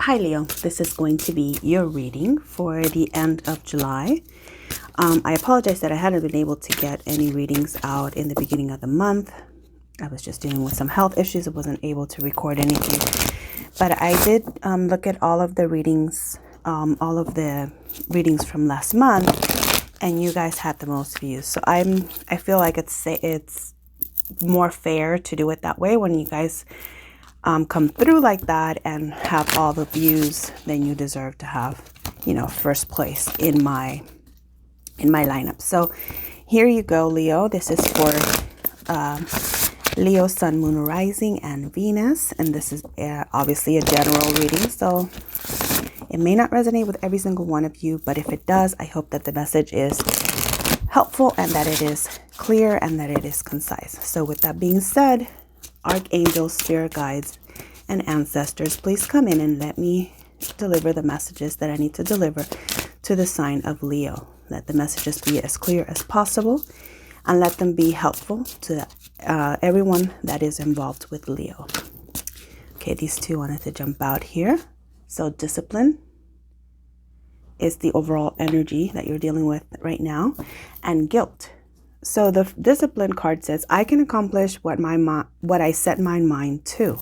Hi Leo, this is going to be your reading for the end of July. I apologize that I hadn't been able to get any readings out in the beginning of the month. I was just dealing with some health issues. I wasn't able to record anything. But I did look at all of the readings from last month, and you guys had the most views. So I feel like it's more fair to do it that way when you guys come through like that and have all the views. Then you deserve to have, first place in my lineup. So here you go, Leo. This is for Leo, Sun, Moon, Rising, and Venus, and this is obviously a general reading, so it may not resonate with every single one of you, but if it does, I hope that the message is helpful and that it is clear and that it is concise. So with that being said, archangels, spirit guides, and ancestors, please come in and let me deliver the messages that I need to deliver to the sign of Leo. Let the messages be as clear as possible and let them be helpful to everyone that is involved with Leo. Okay, these two wanted to jump out here. So discipline is the overall energy that you're dealing with right now, and guilt. So the discipline card says, I can accomplish what I set my mind to.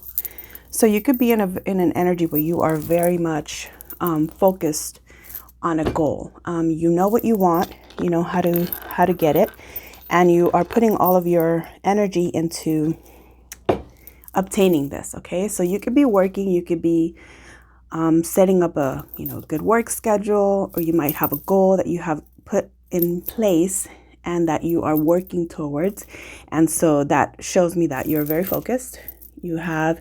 So you could be in an energy where you are very much focused on a goal. You know what you want, you know how to get it, and you are putting all of your energy into obtaining this. Okay, so you could be working, you could be setting up a good work schedule, or you might have a goal that you have put in place and that you are working towards. And so that shows me that you're very focused. You have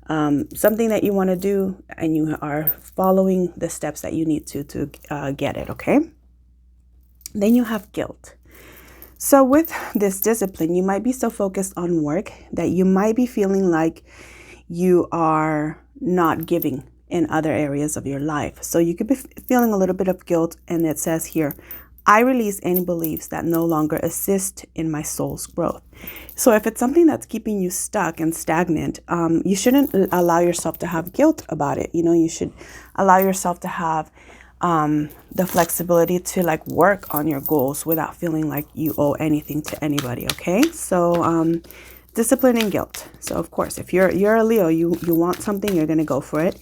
something that you want to do, and you are following the steps that you need to get it. Okay. Then you have guilt. So with this discipline, you might be so focused on work that you might be feeling like you are not giving in other areas of your life. So you could be feeling a little bit of guilt, and it says here, I release any beliefs that no longer assist in my soul's growth. So if it's something that's keeping you stuck and stagnant, you shouldn't allow yourself to have guilt about it. You should allow yourself to have the flexibility to work on your goals without feeling like you owe anything to anybody. Okay, so discipline and guilt. So of course, if you're a Leo, you want something, you're going to go for it.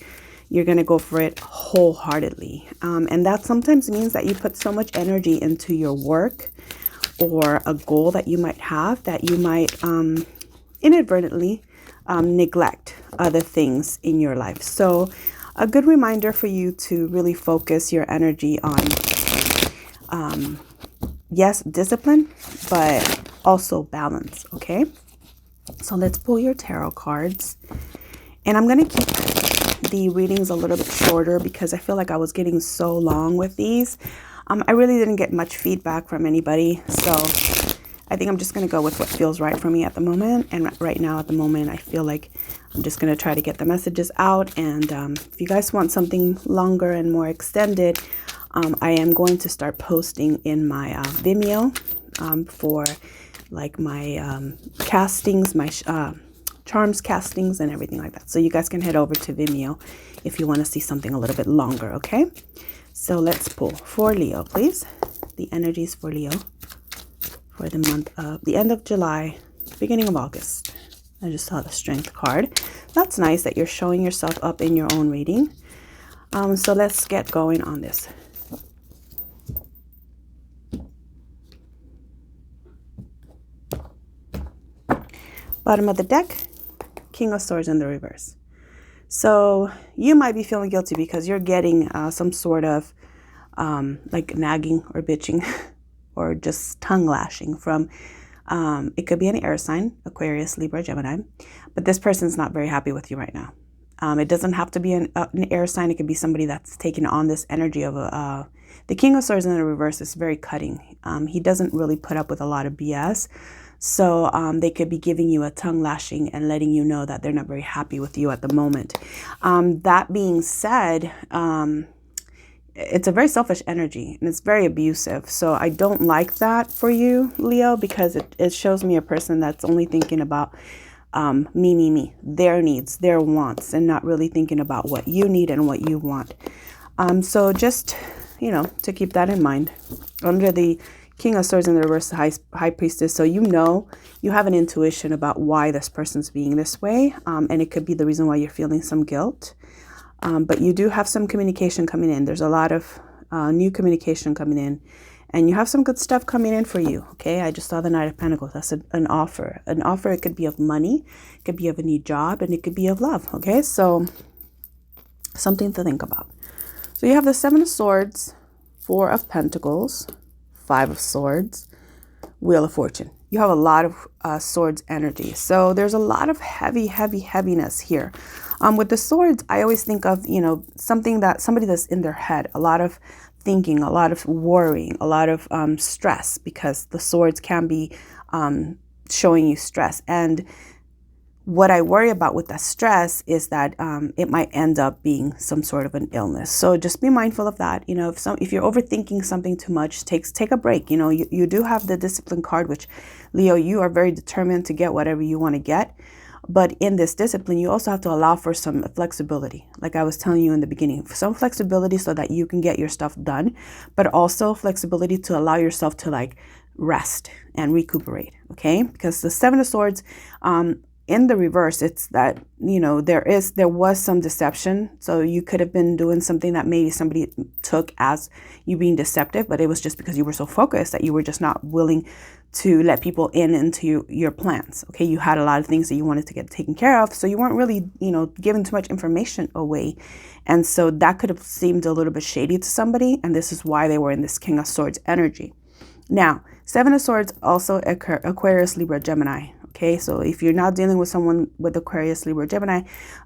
You're going to go for it wholeheartedly. And that sometimes means that you put so much energy into your work or a goal that you might have that you might inadvertently neglect other things in your life. So a good reminder for you to really focus your energy on, yes, discipline, but also balance. Okay. So let's pull your tarot cards, and I'm going to keep the readings a little bit shorter because I feel like I was getting so long with these. I really didn't get much feedback from anybody, so I think I'm just going to go with what feels right for me at the moment. And right now at the moment, I feel like I'm just going to try to get the messages out. And if you guys want something longer and more extended, I am going to start posting in my Vimeo for my castings, my charms castings, and everything like that. So you guys can head over to Vimeo if you want to see something a little bit longer. Okay, so let's pull for Leo, please. The energies for Leo for the month of the end of July, beginning of August. I just saw the Strength card. That's nice that you're showing yourself up in your own reading. So let's get going on this. Bottom of the deck, King of Swords in the reverse. So you might be feeling guilty because you're getting some sort of nagging or bitching or just tongue lashing from, it could be an air sign, Aquarius, Libra, Gemini, but this person's not very happy with you right now. It doesn't have to be an air sign. It could be somebody that's taking on this energy of the King of Swords in the reverse is very cutting. He doesn't really put up with a lot of BS. So they could be giving you a tongue lashing and letting you know that they're not very happy with you at the moment. That being said, it's a very selfish energy and it's very abusive. So I don't like that for you, Leo, because it shows me a person that's only thinking about me, their needs, their wants, and not really thinking about what you need and what you want. So just, to keep that in mind. Under the King of Swords in the reverse, High Priestess. So you have an intuition about why this person's being this way. And it could be the reason why you're feeling some guilt. But you do have some communication coming in. There's a lot of new communication coming in. And you have some good stuff coming in for you, okay? I just saw the Knight of Pentacles. That's an offer. An offer, it could be of money, it could be of a new job, and it could be of love, okay? So something to think about. So you have the 7 of Swords, 4 of Pentacles, 5 of Swords, Wheel of Fortune. You have a lot of swords energy. So there's a lot of heaviness here. With the swords, I always think of, somebody that's in their head, a lot of thinking, a lot of worrying, a lot of stress, because the swords can be showing you stress. And what I worry about with that stress is that it might end up being some sort of an illness. So just be mindful of that. If you're overthinking something too much, take a break. You do have the Discipline card, which, Leo, you are very determined to get whatever you want to get. But in this discipline, you also have to allow for some flexibility. Like I was telling you in the beginning, some flexibility so that you can get your stuff done, but also flexibility to allow yourself to rest and recuperate. Okay. Because the 7 of Swords, in the reverse, it's that, there was some deception. So you could have been doing something that maybe somebody took as you being deceptive, but it was just because you were so focused that you were just not willing to let people into your plans. Okay. You had a lot of things that you wanted to get taken care of. So you weren't really, giving too much information away. And so that could have seemed a little bit shady to somebody. And this is why they were in this King of Swords energy. Now, 7 of Swords also Aquarius, Libra, Gemini. Okay, so if you're not dealing with someone with Aquarius, Libra, Gemini,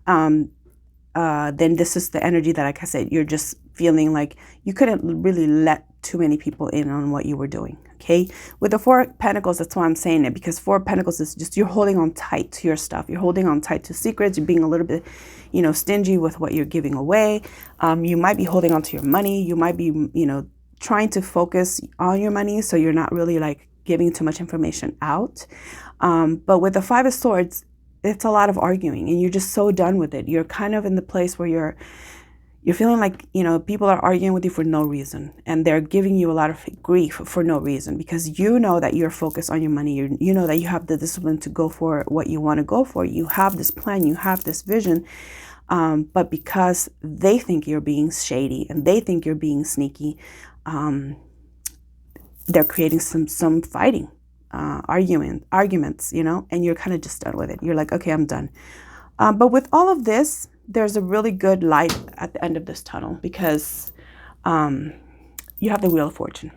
then this is the energy that, like I said, you're just feeling like you couldn't really let too many people in on what you were doing. Okay, with the 4 of Pentacles, that's why I'm saying it, because 4 of Pentacles is just you're holding on tight to your stuff. You're holding on tight to secrets. You're being a little bit, stingy with what you're giving away. You might be holding on to your money. You might be, trying to focus on your money, so you're not really giving too much information out. But with the 5 of Swords, it's a lot of arguing, and you're just so done with it. You're kind of in the place where you're feeling like, people are arguing with you for no reason, and they're giving you a lot of grief for no reason, because you know that you're focused on your money. You know that you have the discipline to go for what you want to go for. You have this plan, you have this vision. But because they think you're being shady and they think you're being sneaky, they're creating some fighting, arguments, and you're kind of just done with it. You're like, okay, I'm done. But with all of this, there's a really good light at the end of this tunnel, because you have the Wheel of Fortune.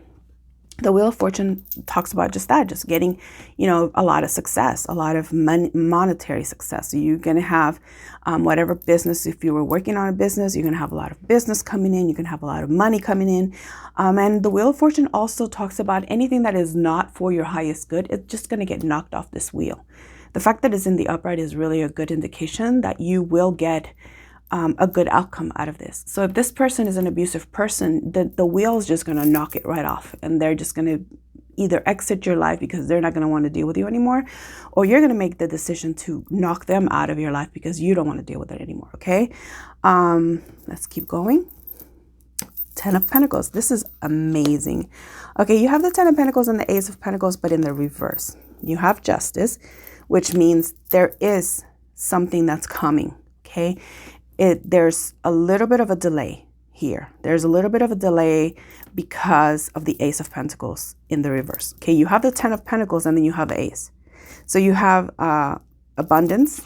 The Wheel of Fortune talks about just that, just getting, a lot of success, a lot of monetary success. So you're going to have whatever business, if you were working on a business, you're going to have a lot of business coming in. You're going to have a lot of money coming in. And the Wheel of Fortune also talks about anything that is not for your highest good. It's just going to get knocked off this wheel. The fact that it's in the upright is really a good indication that you will get a good outcome out of this. So if this person is an abusive person, the wheel is just going to knock it right off, and they're just going to either exit your life because they're not going to want to deal with you anymore, or you're going to make the decision to knock them out of your life because you don't want to deal with it anymore. Okay. Let's keep going. 10 of Pentacles. This is amazing. Okay. You have the 10 of Pentacles and the Ace of Pentacles, but in the reverse. You have Justice, which means there is something that's coming. Okay. There's a little bit of a delay here. There's a little bit of a delay because of the Ace of Pentacles in the reverse. Okay, you have the 10 of Pentacles and then you have the Ace. So you have abundance,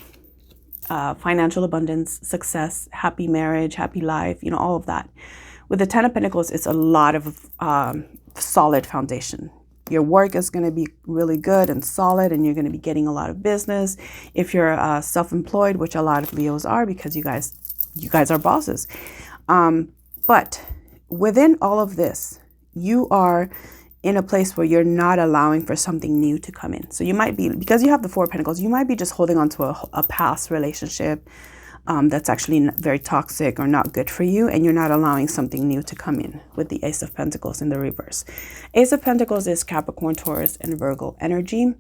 financial abundance, success, happy marriage, happy life, all of that. With the 10 of Pentacles, it's a lot of solid foundation. Your work is going to be really good and solid, and you're going to be getting a lot of business. If you're self-employed, which a lot of Leos are, because you guys are bosses. But within all of this, you are in a place where you're not allowing for something new to come in. So you might be, because you have the 4 of Pentacles, you might be just holding on to a past relationship that's actually very toxic or not good for you, and you're not allowing something new to come in with the Ace of Pentacles in the reverse. Ace of Pentacles is Capricorn, Taurus, and Virgo energy.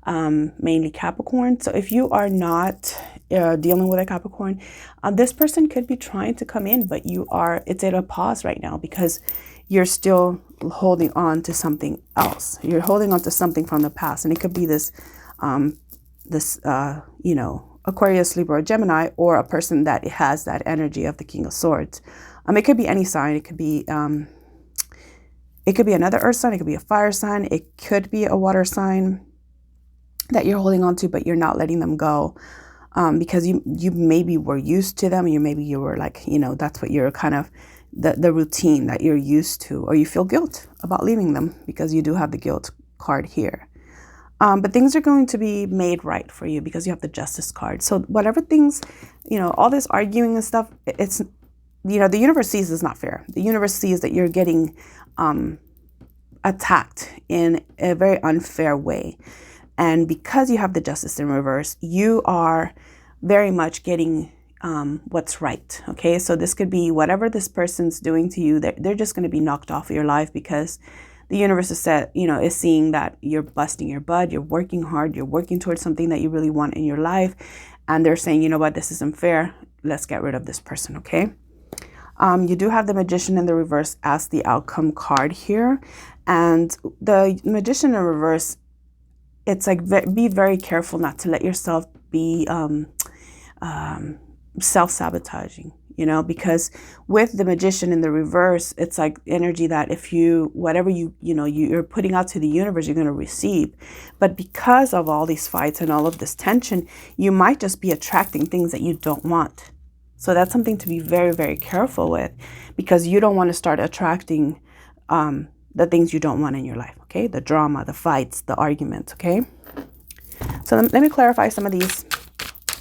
mainly Capricorn. So if you are not dealing with a Capricorn, this person could be trying to come in, but it's at a pause right now because you're still holding on to something else. You're holding on to something from the past, and it could be this Aquarius, Libra, or Gemini, or a person that has that energy of the King of Swords. It could be any sign. It could be another earth sign. It could be a fire sign. It could be a water sign that you're holding on to, but you're not letting them go because you maybe were used to them. Maybe you were like, that's what you're kind of the routine that you're used to, or you feel guilt about leaving them because you do have the guilt card here. But things are going to be made right for you because you have the Justice card. So whatever things, all this arguing and stuff, it's, the universe sees it's not fair. The universe sees that you're getting attacked in a very unfair way. And because you have the Justice in reverse, you are very much getting what's right. Okay, so this could be whatever this person's doing to you, they're just going to be knocked off of your life because the universe is seeing that you're busting your butt, you're working hard, you're working towards something that you really want in your life. And they're saying, you know what, this isn't fair. Let's get rid of this person, okay? You do have the Magician in the reverse as the outcome card here. And the Magician in reverse, it's like, be very careful not to let yourself be self-sabotaging, because with the Magician in the reverse, it's like energy that if whatever you're putting out to the universe, you're going to receive. But because of all these fights and all of this tension, you might just be attracting things that you don't want. So that's something to be very, very careful with, because you don't want to start attracting the things you don't want in your life, okay? The drama, the fights, the arguments, okay? So let me clarify some of these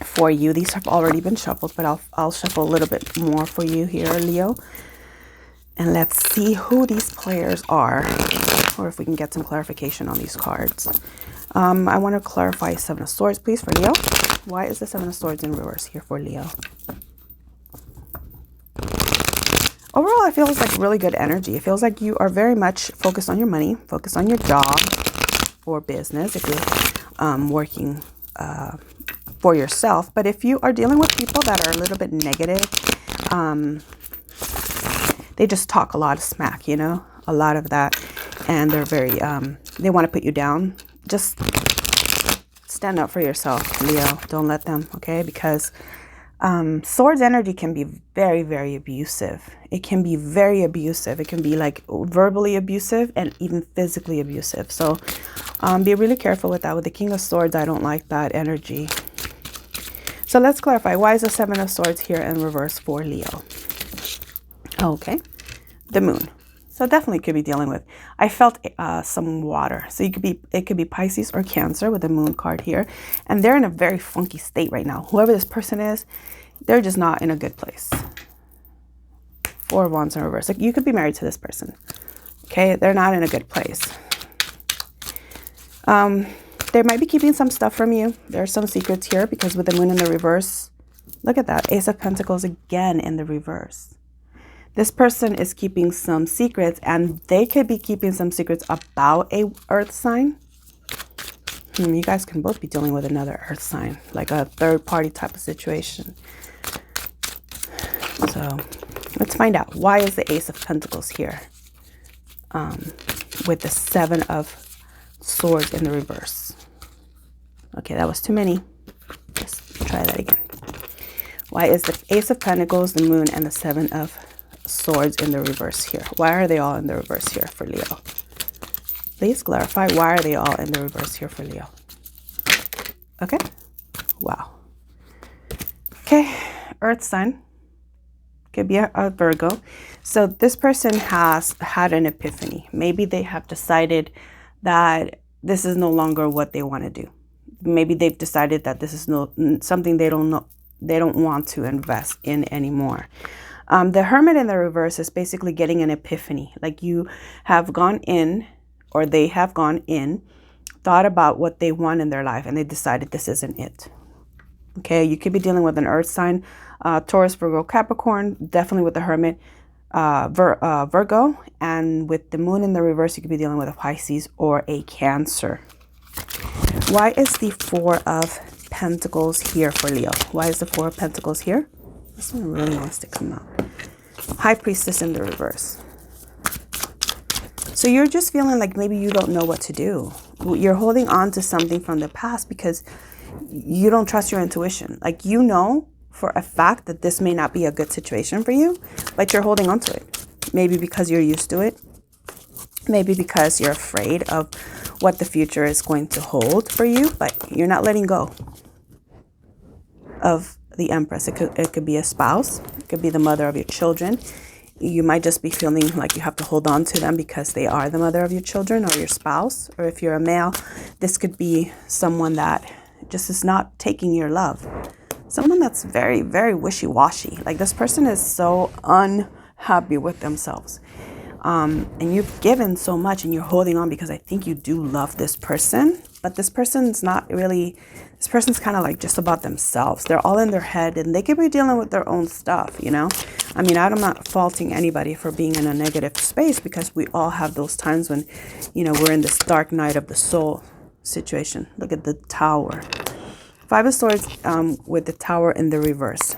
for you. These have already been shuffled, but I'll shuffle a little bit more for you here, Leo. And let's see who these players are, or if we can get some clarification on these cards. I want to clarify Seven of Swords, please, for Leo. Why is the Seven of Swords in reverse here for Leo? Overall, I feel it's like really good energy. It feels like you are very much focused on your money, focused on your job or business if you're working for yourself. But if you are dealing with people that are a little bit negative, they just talk a lot of smack, a lot of that. And they're very, they want to put you down. Just stand up for yourself, Leo. Don't let them, okay? Because swords energy can be very, very abusive. It can be very abusive. It can be like verbally abusive and even physically abusive. So be really careful with that. With the King of Swords, I don't like that energy. So let's clarify. Why is the Seven of Swords here in reverse for Leo? Okay. The Moon. So definitely could be dealing with, I felt some water. So it could be Pisces or Cancer with the Moon card here. And they're in a very funky state right now. Whoever this person is, they're just not in a good place. Four of Wands in reverse. Like, you could be married to this person. Okay, they're not in a good place. They might be keeping some stuff from you. There are some secrets here because with the Moon in the reverse, look at that. Ace of Pentacles again in the reverse. This person is keeping some secrets, and they could be keeping some secrets about a earth sign. You guys can both be dealing with another earth sign, like a third party type of situation. So let's find out. Why is the Ace of Pentacles here with the Seven of Swords in the reverse? Okay, that was too many. Let's try that again. Why is the Ace of Pentacles, the Moon, and the Seven of Swords in the reverse here? Why are they all in the reverse here for Leo? Please clarify, why are they all in the reverse here for Leo? Okay. Wow. Okay. Earth sign. Could be a Virgo. So this person has had an epiphany. Maybe they have decided that this is no longer what they want to do. Maybe they've decided that this is something they don't want to invest in anymore. The Hermit in the reverse is basically getting an epiphany. Like, you have gone in, or they have gone in, thought about what they want in their life, and they decided this isn't it. Okay, you could be dealing with an earth sign, Taurus, Virgo, Capricorn, definitely with the Hermit, Virgo, and with the Moon in the reverse, you could be dealing with a Pisces or a Cancer. Why is the Four of Pentacles here for Leo? Why is the Four of Pentacles here? This one really wants to come out. High Priestess in the reverse. So you're just feeling like maybe you don't know what to do. You're holding on to something from the past because you don't trust your intuition. Like, you know for a fact that this may not be a good situation for you, but you're holding on to it. Maybe because you're used to it. Maybe because you're afraid of what the future is going to hold for you, but you're not letting go of the Empress. It could be a spouse. It could be the mother of your children. You might just be feeling like you have to hold on to them because they are the mother of your children or your spouse. Or if you're a male, this could be someone that just is not taking your love. Someone that's very, very wishy-washy. Like, this person is so unhappy with themselves. And you've given so much and you're holding on because I think you do love this person. But this person's not really, this person's kind of like just about themselves. They're all in their head and they could be dealing with their own stuff, you know. I mean, I'm not faulting anybody for being in a negative space because we all have those times when, you know, we're in this dark night of the soul situation. Look at the Tower. Five of Swords with the Tower in the reverse.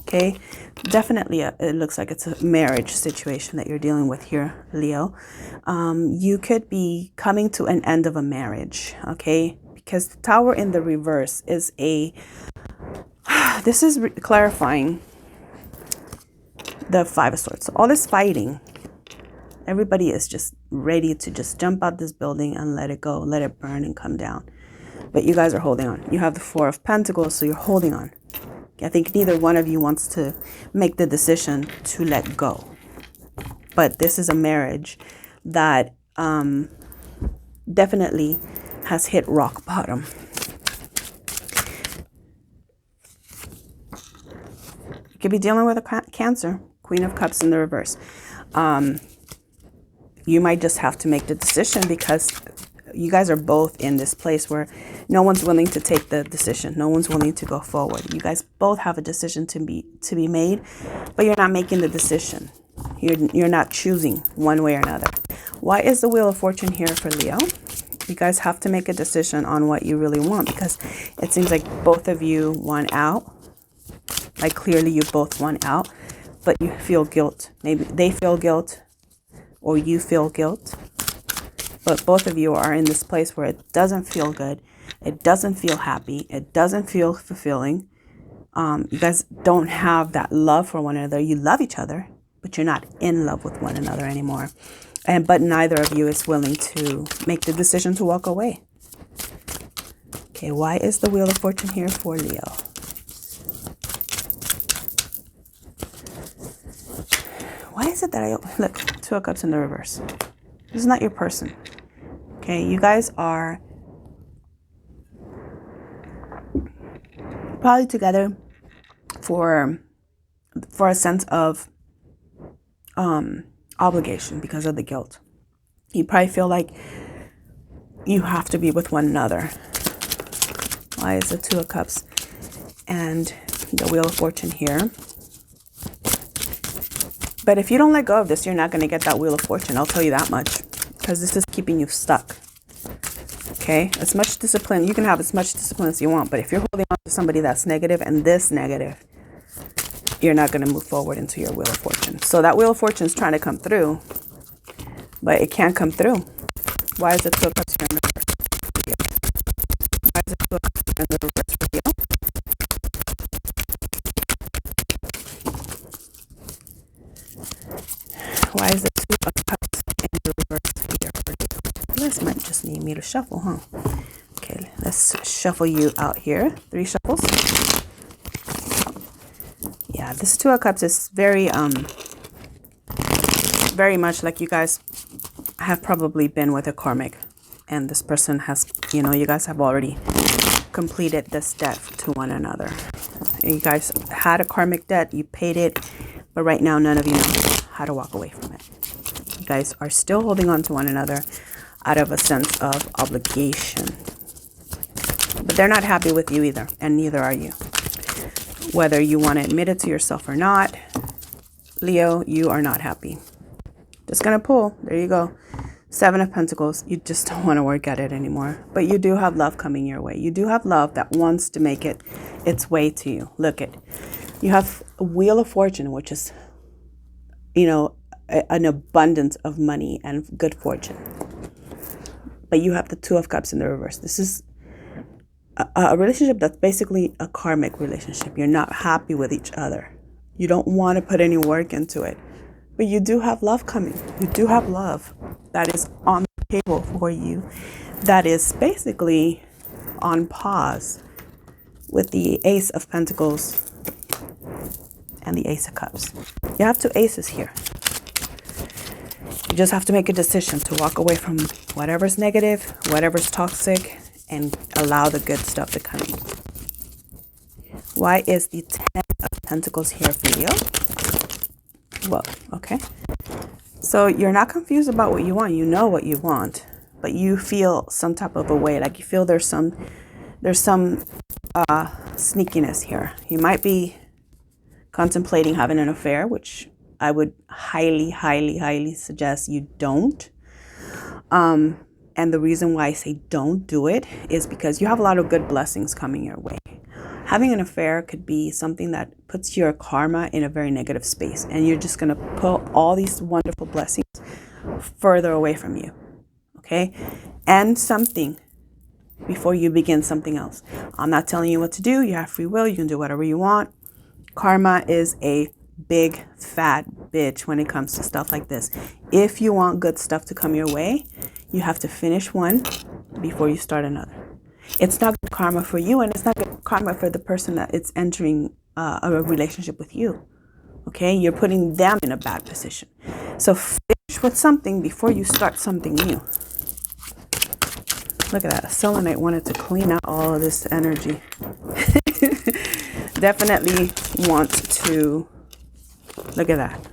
Okay, definitely it looks like it's a marriage situation that you're dealing with here, Leo. You could be coming to an end of a marriage, okay? Because the Tower in the reverse is this is clarifying the Five of Swords. So all this fighting, everybody is just ready to just jump out this building and let it go, let it burn and come down. But you guys are holding on. You have the Four of Pentacles, so you're holding on. I think neither one of you wants to make the decision to let go. But this is a marriage that definitely has hit rock bottom. You could be dealing with a Cancer, Queen of Cups in the reverse. You might just have to make the decision because you guys are both in this place where no one's willing to take the decision. No one's willing to go forward. You guys both have a decision to be made, but you're not making the decision. You're not choosing one way or another. Why is the Wheel of Fortune here for Leo? You guys have to make a decision on what you really want because it seems like both of you want out. Like, clearly you both want out, but you feel guilt. Maybe they feel guilt or you feel guilt. But both of you are in this place where it doesn't feel good. It doesn't feel happy. It doesn't feel fulfilling. You guys don't have that love for one another. You love each other, but you're not in love with one another anymore. But neither of you is willing to make the decision to walk away. Okay, why is the Wheel of Fortune here for Leo? Why is it that look, Two of Cups in the reverse. This is not your person. Okay, you guys are probably together for a sense of obligation because of the guilt. You probably feel like you have to be with one another. Why is the Two of Cups and the Wheel of Fortune here? But if you don't let go of this, you're not going to get that Wheel of Fortune. I'll tell you that much. Because this is keeping you stuck. Okay? As much discipline, you can have as much discipline as you want. But if you're holding on to somebody that's negative and this negative, you're not going to move forward into your Wheel of Fortune. So that Wheel of Fortune is trying to come through. But it can't come through. Why is the Two of Cups here in the reverse? Why is the Two of Cups here in the reverse for you? Why is the Two of Cups in the reverse here for you? This might just need me to shuffle, huh? Okay, let's shuffle you out here. 3 shuffles. Yeah, this Two of Cups is very much like you guys have probably been with a karmic. And this person has, you know, you guys have already completed this debt to one another. You guys had a karmic debt, you paid it, but right now none of you know how to walk away from it. You guys are still holding on to one another out of a sense of obligation. But they're not happy with you either, and neither are you. Whether you want to admit it to yourself or not, Leo, you are not happy. Just gonna pull. There you go. Seven of Pentacles, you just don't want to work at it anymore. But you do have love coming your way. You do have love that wants to make it its way to you. Look at, you have a Wheel of Fortune, which is, you know, an abundance of money and good fortune. But you have the Two of Cups in the reverse. This is a relationship that's basically a karmic relationship. You're not happy with each other. You don't want to put any work into it. But you do have love coming. You do have love that is on the table for you. That is basically on pause with the Ace of Pentacles and the Ace of Cups. You have two aces here. You just have to make a decision to walk away from whatever's negative, whatever's toxic, and allow the good stuff to come in. Why is the Ten of Pentacles here for you? Well, okay. So you're not confused about what you want. You know what you want, but you feel some type of a way. Like you feel there's some sneakiness here. You might be contemplating having an affair, which I would highly suggest you don't. And the reason why I say don't do it is because you have a lot of good blessings coming your way. Having an affair could be something that puts your karma in a very negative space, and you're just going to pull all these wonderful blessings further away from you. Okay? And something before you begin something else. I'm not telling you what to do. You have free will. You can do whatever you want. Karma is a big fat bitch when it comes to stuff like this. If you want good stuff to come your way, you have to finish one before you start another. It's not good karma for you, and it's not good karma for the person that it's entering a relationship with you. Okay? You're putting them in a bad position. So finish with something before you start something new. Look at that. Selenite wanted to clean out all of this energy. Definitely want to, look at that.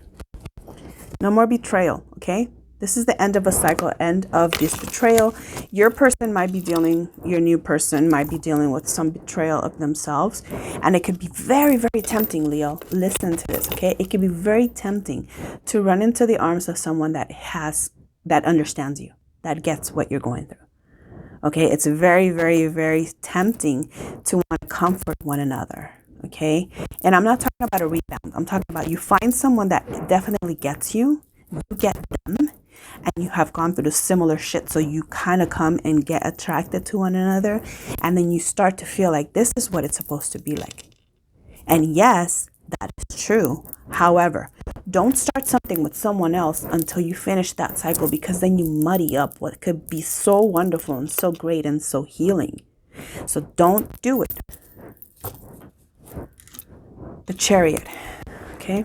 No more betrayal, okay? This is the end of a cycle, end of this betrayal. Your person might be dealing, your new person might be dealing with some betrayal of themselves. And it could be very, very tempting, Leo. Listen to this, okay? It could be very tempting to run into the arms of someone that understands you, that gets what you're going through. Okay? It's very, very, very tempting to want to comfort one another. Okay? And I'm not talking about a rebound. I'm talking about you find someone that definitely gets you. You get them, and you have gone through the similar shit, so you kind of come and get attracted to one another, and then you start to feel like this is what it's supposed to be like. And yes, that is true. However, don't start something with someone else until you finish that cycle, because then you muddy up what could be so wonderful and so great and so healing. So don't do it. The Chariot, okay?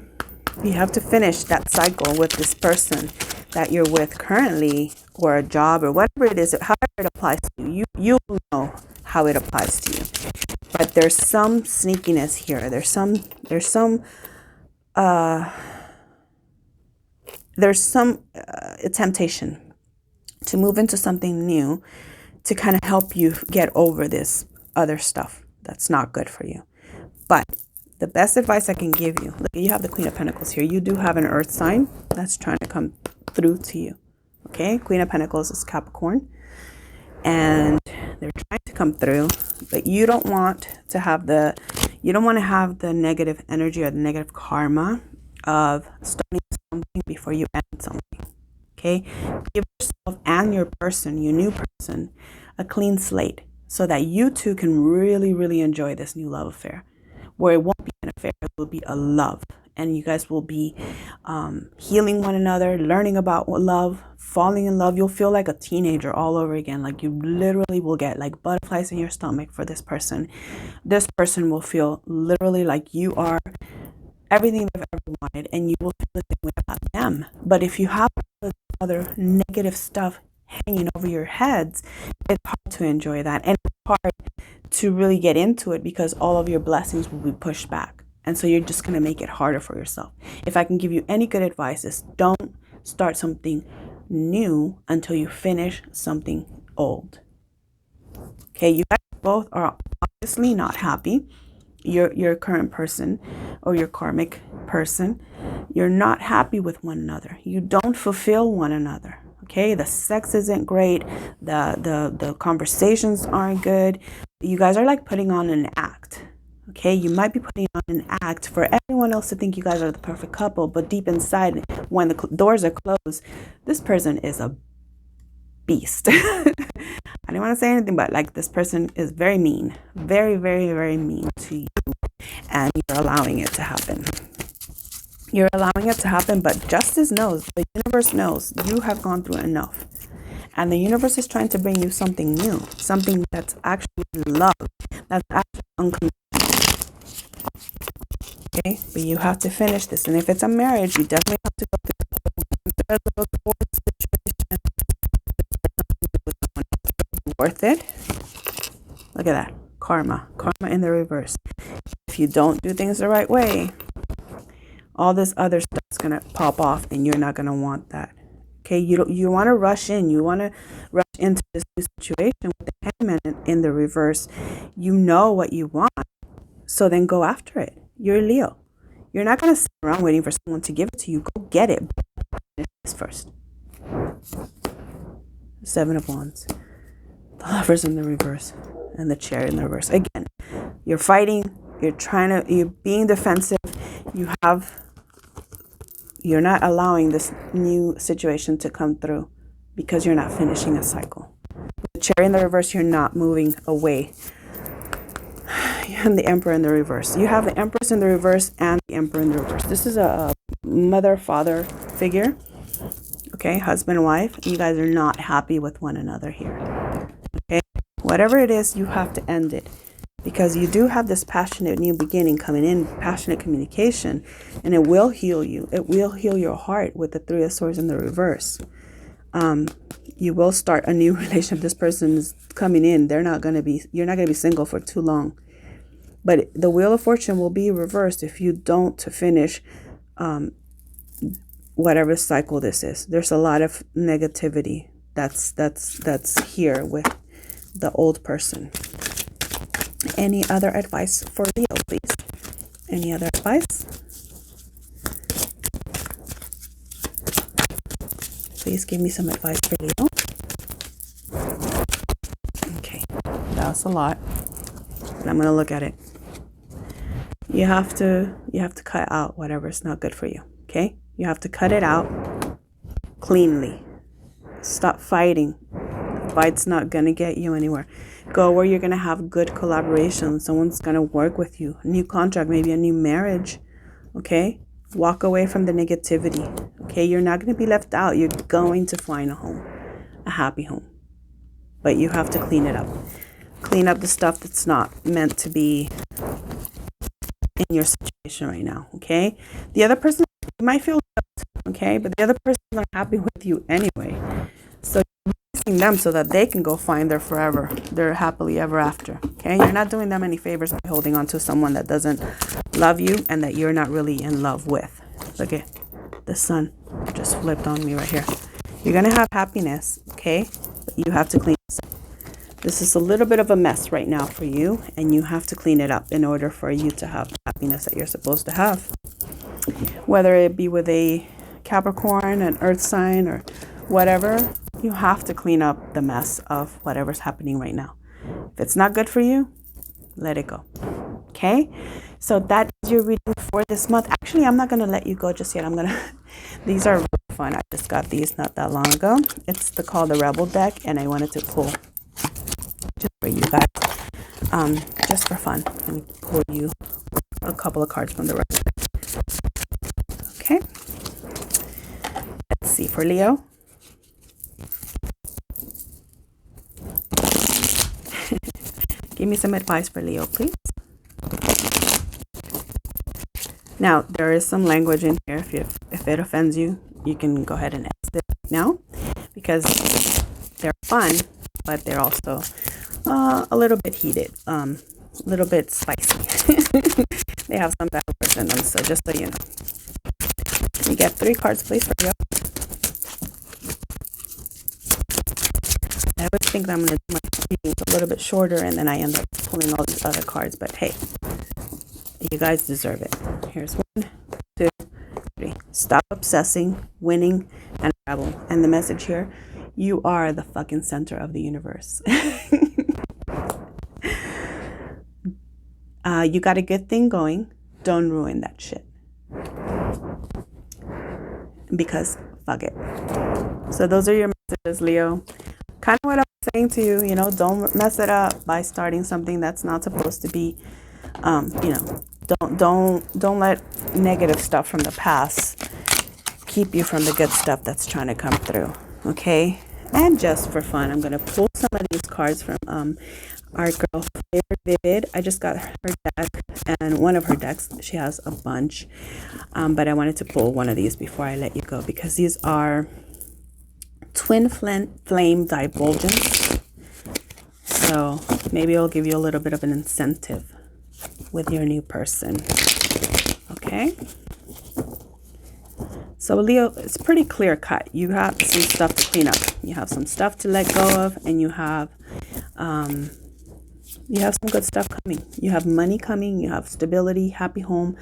You have to finish that cycle with this person that you're with currently, or a job, or whatever it is, however it applies to you. You know how it applies to you. But there's some sneakiness here. There's some temptation to move into something new to kind of help you get over this other stuff that's not good for you. But the best advice I can give you, look, you have the Queen of Pentacles here. You do have an earth sign that's trying to come through to you. Okay? Queen of Pentacles is Capricorn. And they're trying to come through, but you don't want to have the negative energy or the negative karma of starting something before you end something. Okay? Give yourself and your person, your new person, a clean slate so that you two can really, really enjoy this new love affair. Where it won't be an affair, it will be a love. And you guys will be healing one another, learning about love, falling in love. You'll feel like a teenager all over again. Like you literally will get like butterflies in your stomach for this person. This person will feel literally like you are everything they've ever wanted, and you will feel the same way about them. But if you have other negative stuff hanging over your heads, it's hard to enjoy that. And it's hard to really get into it because all of your blessings will be pushed back. And so you're just going to make it harder for yourself. If I can give you any good advice, is don't start something new until you finish something old. Okay, you guys both are obviously not happy. Your current person or your karmic person, you're not happy with one another. You don't fulfill one another. Okay, the sex isn't great. The conversations aren't good. You guys are like putting on an act. Okay, you might be putting on an act for everyone else to think you guys are the perfect couple, but deep inside, when the doors are closed, this person is a beast. I didn't want to say anything, but like this person is very mean, very, very, very mean to you, and you're allowing it to happen. You're allowing it to happen, but justice knows, the universe knows you have gone through enough. And the universe is trying to bring you something new, something that's actually love, that's actually unconditional. Okay, but you have to finish this. And if it's a marriage, you definitely have to go through the divorce situation. Worth it. Look at that. Karma in the reverse. If you don't do things the right way, all this other stuff's gonna pop off, and you're not gonna want that. Okay, you want to rush in. You want to rush into this new situation with the Hangman in the reverse. You know what you want, so then go after it. You're Leo. You're not gonna sit around waiting for someone to give it to you. Go get it. Finish this first. Seven of Wands. The Lovers in the reverse, and the Chariot in the reverse. Again, you're fighting. You're being defensive. You're not allowing this new situation to come through because you're not finishing a cycle. With the Chariot in the reverse, you're not moving away. And the Emperor in the reverse. You have the Empress in the reverse and the Emperor in the reverse. This is a mother-father figure. Okay, husband and wife. You guys are not happy with one another here. Okay, whatever it is, you have to end it. Because you do have this passionate new beginning coming in, passionate communication, and it will heal you. It will heal your heart with the Three of Swords in the reverse. You will start a new relationship. This person is coming in. You're not going to be single for too long. But the Wheel of Fortune will be reversed if you don't finish whatever cycle this is. There's a lot of negativity that's here with the old person. Any other advice for Leo, please? Any other advice? Please give me some advice for Leo. Okay, that's a lot. And I'm going to look at it. You have to cut out whatever's not good for you. Okay? You have to cut it out cleanly. Stop fighting. Fight's not going to get you anywhere. Go where you're going to have good collaboration. Someone's going to work with you. A new contract, maybe a new marriage. Okay? Walk away from the negativity. Okay? You're not going to be left out. You're going to find a home. A happy home. But you have to clean it up. Clean up the stuff that's not meant to be in your situation right now. Okay? The other person, you might feel guilt. Okay? But the other person is not happy with you anyway. So them so that they can go find their forever, their happily ever after. Okay, you're not doing them any favors by holding on to someone that doesn't love you and that you're not really in love with. Look at the sun just flipped on me right here. You're gonna have happiness, okay, but you have to clean this up. This is a little bit of a mess right now for you, and you have to clean it up in order for you to have the happiness that you're supposed to have. Whether it be with a Capricorn, an earth sign, or whatever, you have to clean up the mess of whatever's happening right now. If it's not good for you, let it go. Okay? So that is your reading for this month. Actually, I'm not going to let you go just yet. These are really fun. I just got these not that long ago. It's called the Rebel deck, and I wanted to pull just for you guys. Just for fun. Let me pull you a couple of cards from the Rebel deck. Okay? Let's see for Leo. Give me some advice for Leo, please. Now, there is some language in here. If it offends you, you can go ahead and exit now, because they're fun, but they're also a little bit heated, a little bit spicy. They have some bad words in them, so just so you know. Can you get 3 cards, please, for Leo? I always think that I'm going to do my readings a little bit shorter, and then I end up pulling all these other cards. But hey, you guys deserve it. Here's 1, 2, 3. Stop obsessing, winning, and rebel. And the message here, you are the fucking center of the universe. You got a good thing going. Don't ruin that shit. Because fuck it. So those are your messages, Leo. Kind of what I'm saying to you, you know, don't mess it up by starting something that's not supposed to be. You know, don't let negative stuff from the past keep you from the good stuff that's trying to come through. Okay. And just for fun, I'm gonna pull some of these cards from our girl Favorite Vivid. I just got her deck, and one of her decks, she has a bunch, but I wanted to pull one of these before I let you go, because these are twin flame divulgence. So maybe it'll give you a little bit of an incentive with your new person. Okay. So Leo, it's pretty clear cut. You have some stuff to clean up. You have some stuff to let go of, and you have some good stuff coming. You have money coming. You have stability, happy home,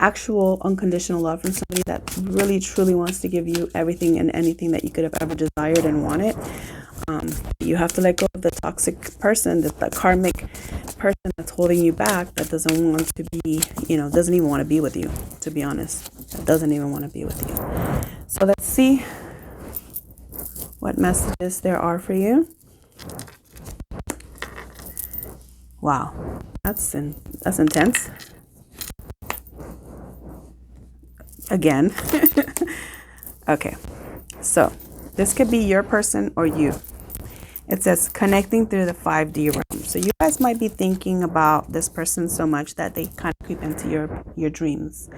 actual unconditional love from somebody that really truly wants to give you everything and anything that you could have ever desired and wanted. You have to let go of the toxic person, the karmic person that's holding you back, that doesn't want to be, you know, doesn't even want to be with you, to be honest. That doesn't even want to be with you. So let's see what messages there are for you. Wow, that's intense. Again. Okay, so this could be your person or you. It says connecting through the 5D realm. So you guys might be thinking about this person so much that they kind of creep into your dreams.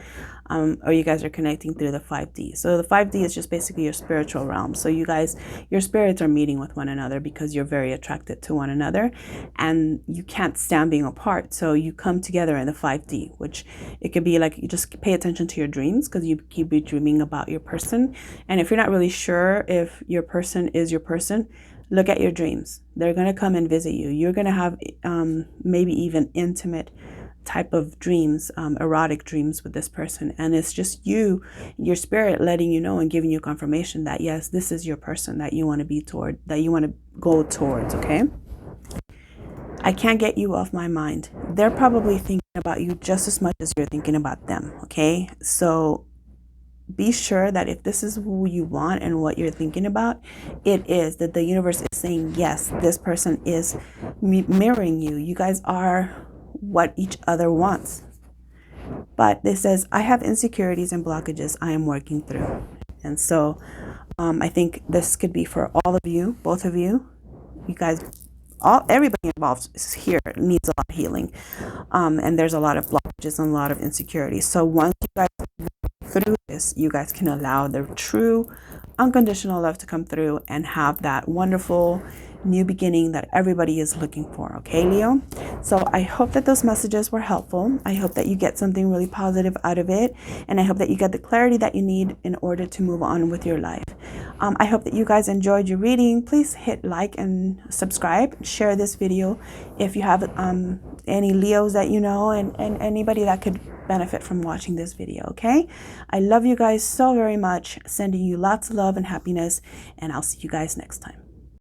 Or you guys are connecting through the 5D. So the 5D is just basically your spiritual realm. So you guys, your spirits are meeting with one another because you're very attracted to one another and you can't stand being apart. So you come together in the 5D, which it could be like you just pay attention to your dreams because you keep be dreaming about your person. And if you're not really sure if your person is your person, look at your dreams. They're going to come and visit you. You're going to have maybe even intimate type of dreams, erotic dreams with this person. And it's just you, your spirit letting you know and giving you confirmation that, yes, this is your person that you want to be toward, that you want to go towards, okay? I can't get you off my mind. They're probably thinking about you just as much as you're thinking about them, okay? So be sure that if this is who you want and what you're thinking about, it is that the universe is saying, yes, this person is mirroring you. You guys are what each other wants. But this says, I have insecurities and blockages I am working through. And so I think this could be for all of you, both of you. You guys, everybody involved here needs a lot of healing. And there's a lot of blockages and a lot of insecurities. So once you guys through this, you guys can allow the true unconditional love to come through and have that wonderful new beginning that everybody is looking for. Okay, Leo? So I hope that those messages were helpful. I hope that you get something really positive out of it. And I hope that you get the clarity that you need in order to move on with your life. I hope that you guys enjoyed your reading. Please hit like and subscribe. Share this video if you have any Leos that you know and anybody that could benefit from watching this video. Okay, I love you guys so very much, sending you lots of love and happiness, and I'll see you guys next time.